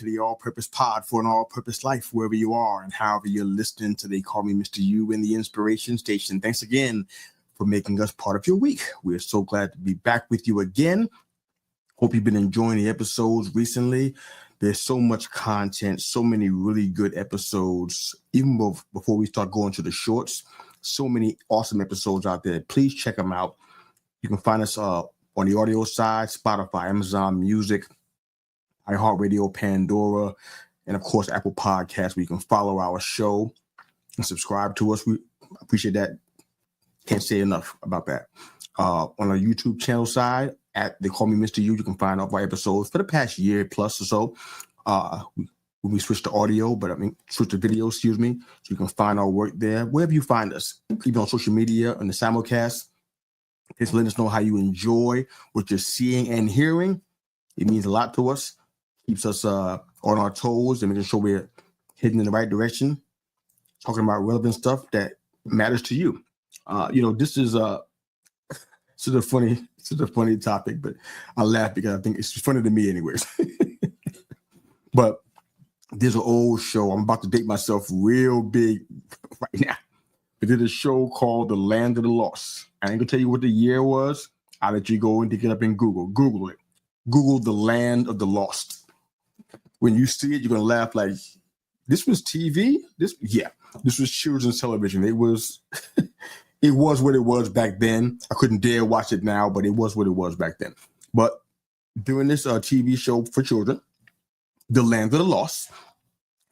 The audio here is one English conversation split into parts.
to the All-Purpose Pod for an all-purpose life, wherever you are and however you're listening to They Call Me Mr. U in the Inspiration Station. Thanks again for making us part of your week. We're so glad to be back with you again. Hope you've been enjoying the episodes recently. There's so much content, so many really good episodes. Even before we start going to the shorts, so many awesome episodes out there. Please check them out. You can find us on the audio side, Spotify, Amazon Music, iHeartRadio, Pandora, and of course, Apple Podcasts, where you can follow our show and subscribe to us. We appreciate that. Can't say enough about that. On our YouTube channel side, at They Call Me Mr. U, you can find all of our episodes for the past year plus or so. When we switched to audio, switch to video, so you can find our work there. Wherever you find us, even on social media, on the simulcast, just let us know how you enjoy what you're seeing and hearing. It means a lot to us. Keeps us on our toes and making sure we're heading in the right direction, talking about relevant stuff that matters to you. This is a funny topic, but I laugh because I think it's funny to me anyways. But there's an old show. I'm about to date myself real big right now. But there's a show called The Land of the Lost. I ain't gonna tell you what the year was. I'll let you go and dig it up in Google. Google it. Google The Land of the Lost. When you see it, you're gonna laugh like, this was TV? This was children's television. It was it was what it was back then. I couldn't dare watch it now, but it was what it was back then. But during this TV show for children, The Land of the Lost,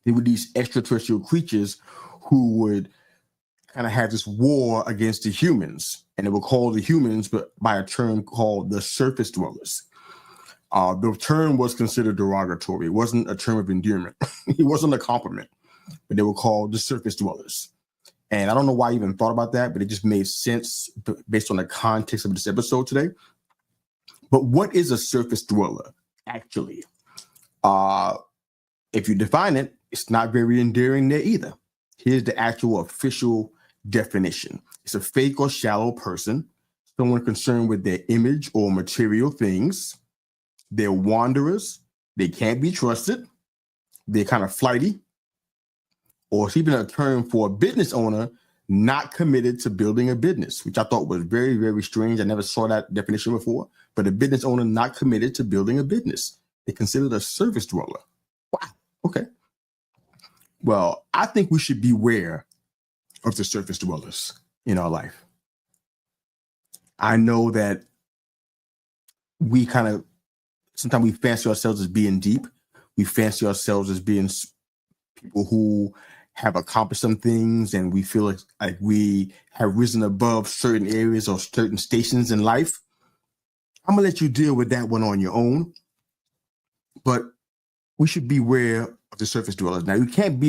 there were these extraterrestrial creatures who would kind of have this war against the humans, and they were called the humans, but by a term called the surface dwellers. The term was considered derogatory. It wasn't a term of endearment. It wasn't a compliment, but they were called the surface dwellers. And I don't know why I even thought about that, but it just made sense based on the context of this episode today. But what is a surface dweller, actually? If you define it, it's not very endearing there either. Here's the actual official definition. It's a fake or shallow person, someone concerned with their image or material things. They're wanderers. They can't be trusted. They're kind of flighty. Or it's even a term for a business owner not committed to building a business, which I thought was very, very strange. I never saw that definition before. But a business owner not committed to building a business. They're considered a surface dweller. Wow. Okay. Well, I think we should beware of the surface dwellers in our life. I know that we sometimes we fancy ourselves as being deep. We fancy ourselves as being people who have accomplished some things, and we feel like we have risen above certain areas or certain stations in life. I'm going to let you deal with that one on your own. But we should beware of the surface dwellers. Now, you can't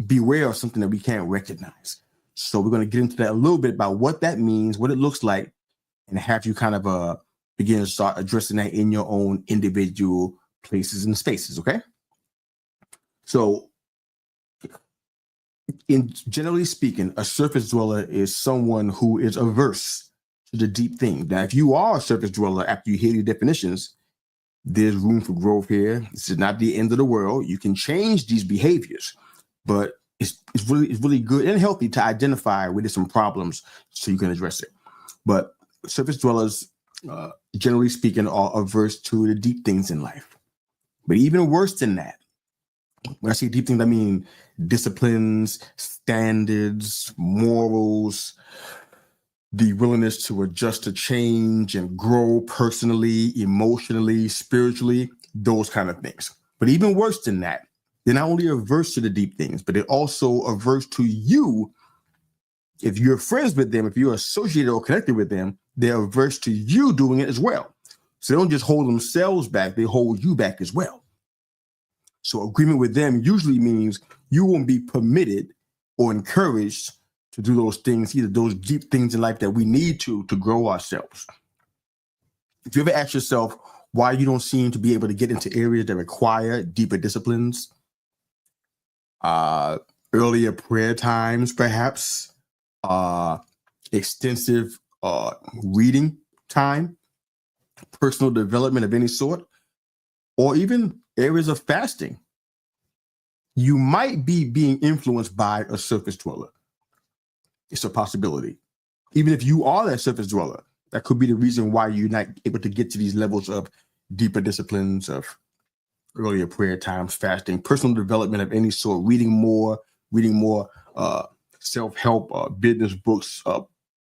beware of something that we can't recognize. So we're going to get into that a little bit about what that means, what it looks like, and have you kind of begin to start addressing that in your own individual places and spaces, okay? So, generally speaking, a surface dweller is someone who is averse to the deep things. Now, if you are a surface dweller after you hear these definitions, there's room for growth here. This is not the end of the world. You can change these behaviors, but it's really good and healthy to identify where there's some problems so you can address it. But surface dwellers, generally speaking, are averse to the deep things in life. But even worse than that, when I say deep things, I mean disciplines, standards, morals, the willingness to adjust to change and grow personally, emotionally, spiritually, those kind of things. But even worse than that, they're not only averse to the deep things, but they're also averse to you. If you're friends with them, if you're associated or connected with them, they're averse to you doing it as well. So they don't just hold themselves back, they hold you back as well. So agreement with them usually means you won't be permitted or encouraged to do those things, either those deep things in life that we need to grow ourselves. If you ever ask yourself why you don't seem to be able to get into areas that require deeper disciplines, earlier prayer times, perhaps, extensive reading time, personal development of any sort, or even areas of fasting, you might be being influenced by a surface dweller. It's a possibility. Even if you are that surface dweller, that could be the reason why you're not able to get to these levels of deeper disciplines, of earlier prayer times, fasting, personal development of any sort, reading more self-help, business books,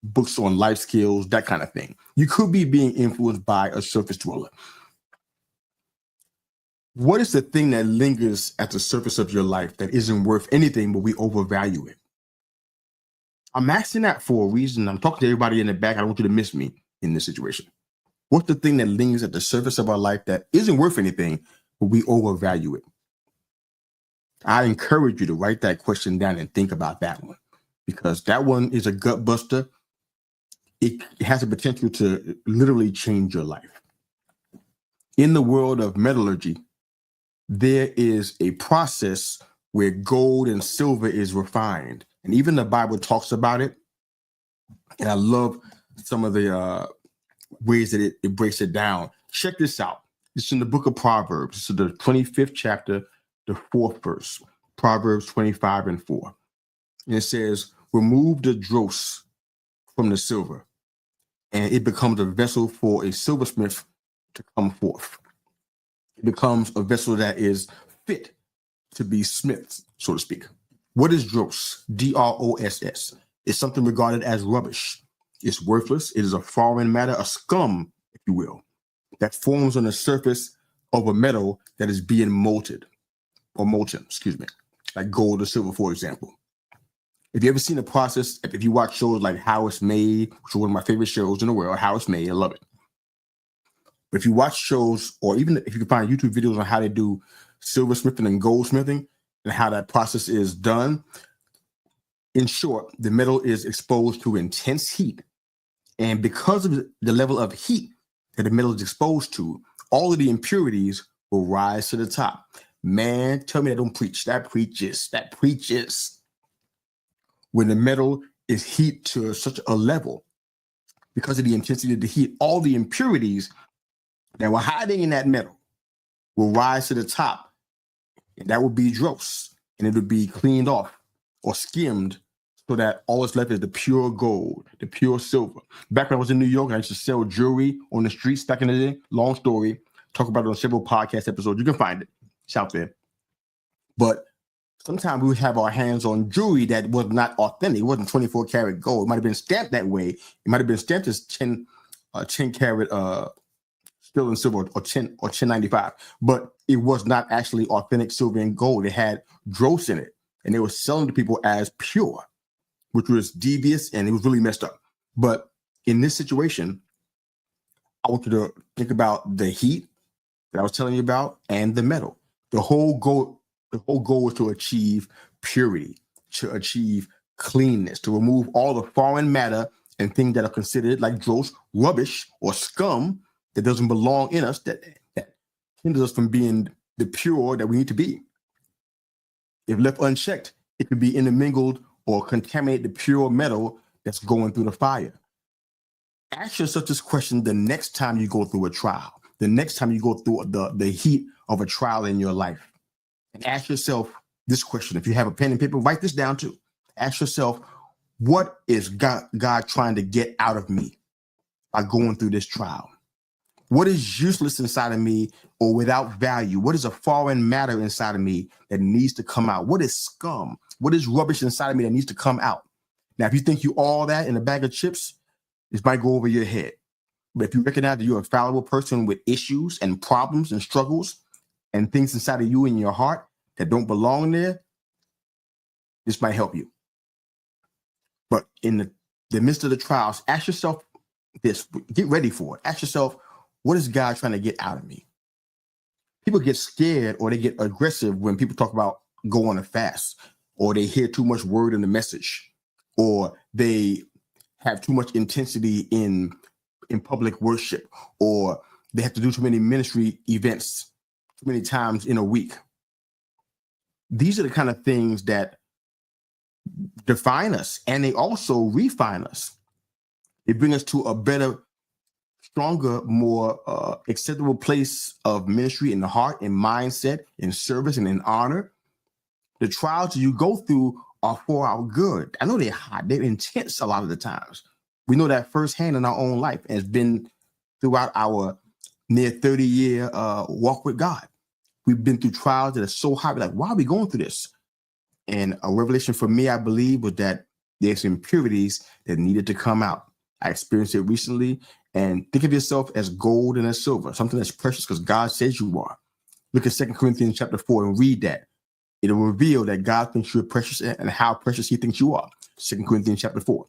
books on life skills, that kind of thing. You could be being influenced by a surface dweller. What is the thing that lingers at the surface of your life that isn't worth anything, but we overvalue it? I'm asking that for a reason. I'm talking to everybody in the back. I don't want you to miss me in this situation. What's the thing that lingers at the surface of our life that isn't worth anything, but we overvalue it? I encourage you to write that question down and think about that one, because that one is a gut buster. It has the potential to literally change your life. In the world of metallurgy, there is a process where gold and silver is refined. And even the Bible talks about it. And I love some of the ways that it breaks it down. Check this out. It's in the book of Proverbs. This is the 25th chapter, the 4th verse. Proverbs 25:4. And it says, remove the dross from the silver, and it becomes a vessel for a silversmith to come forth. It becomes a vessel that is fit to be smithed, so to speak. What is dross? D-R-O-S-S. It's something regarded as rubbish. It's worthless. It is a foreign matter, a scum, if you will, that forms on the surface of a metal that is being molten, like gold or silver, for example. If you ever seen the process, if you watch shows like How It's Made, which is one of my favorite shows in the world, How It's Made, I love it. But if you watch shows, or even if you can find YouTube videos on how they do silversmithing and goldsmithing and how that process is done, in short, the metal is exposed to intense heat. And because of the level of heat that the metal is exposed to, all of the impurities will rise to the top. Man, tell me that don't preach. That preaches. When the metal is heat to such a level, because of the intensity of the heat, all the impurities that were hiding in that metal will rise to the top, and that will be dross, and it will be cleaned off or skimmed so that all that's left is the pure gold, the pure silver. Back when I was in New York, I used to sell jewelry on the streets back in the day. Long story. Talk about it on several podcast episodes. You can find it. It's out there. But sometimes we would have our hands on jewelry that was not authentic. It wasn't 24 karat gold. It might have been stamped that way. It might have been stamped as 10 karat sterling silver or 1095, but it was not actually authentic silver and gold. It had dross in it, and they were selling to people as pure, which was devious, and it was really messed up. But in this situation, I want you to think about the heat that I was telling you about and the metal. The whole goal is to achieve purity, to achieve cleanness, to remove all the foreign matter and things that are considered like dross, rubbish, or scum that doesn't belong in us, that hinders us from being the pure that we need to be. If left unchecked, it could be intermingled or contaminate the pure metal that's going through the fire. Ask yourself this question the next time you go through a trial, the next time you go through the heat of a trial in your life. And ask yourself this question. If you have a pen and paper, write this down too. Ask yourself, what is God trying to get out of me by going through this trial? What is useless inside of me or without value? What is a foreign matter inside of me that needs to come out? What is scum? What is rubbish inside of me that needs to come out? Now, if you think you all that in a bag of chips, this might go over your head. But if you recognize that you're a fallible person with issues and problems and struggles and things inside of you in your heart that don't belong there, this might help you. But in the midst of the trials, ask yourself this, get ready for it. Ask yourself, what is God trying to get out of me? People get scared or they get aggressive when people talk about go on a fast, or they hear too much word in the message, or they have too much intensity in public worship, or they have to do too many ministry events too many times in a week. These are the kind of things that define us, and they also refine us. They bring us to a better, stronger, more acceptable place of ministry in the heart, in mindset, in service, and in honor. The trials you go through are for our good. I know they're hot, they're intense a lot of the times. We know that firsthand in our own life, and it's been throughout our near 30-year walk with God. We've been through trials that are so hard. We're like, why are we going through this? And a revelation for me, I believe, was that there's impurities that needed to come out. I experienced it recently. And think of yourself as gold and as silver, something that's precious because God says you are. Look at 2 Corinthians chapter 4 and read that. It'll reveal that God thinks you're precious and how precious he thinks you are. 2 Corinthians chapter 4.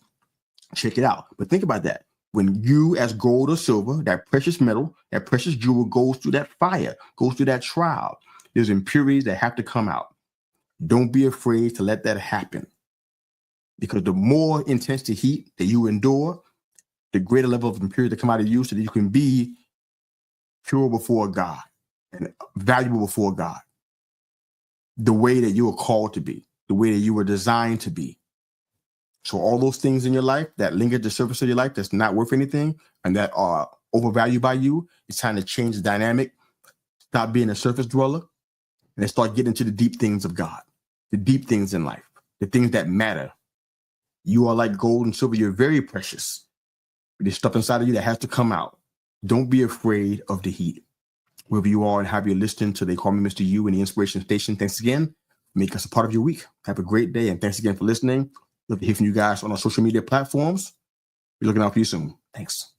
Check it out. But think about that. When you as gold or silver, that precious metal, that precious jewel goes through that fire, goes through that trial, there's impurities that have to come out. Don't be afraid to let that happen. Because the more intense the heat that you endure, the greater level of impurity to come out of you so that you can be pure before God and valuable before God. The way that you were called to be, the way that you were designed to be. So all those things in your life that linger at the surface of your life that's not worth anything and that are overvalued by you, it's time to change the dynamic, stop being a surface dweller, and then start getting into the deep things of God, the deep things in life, the things that matter. You are like gold and silver. You're very precious. There's stuff inside of you that has to come out. Don't be afraid of the heat. Wherever you are and have you listening to They Call Me Mr. U and the Inspiration Station, thanks again. Make us a part of your week. Have a great day, and thanks again for listening. Love to hear from you guys on our social media platforms. We're looking out for you soon. Thanks.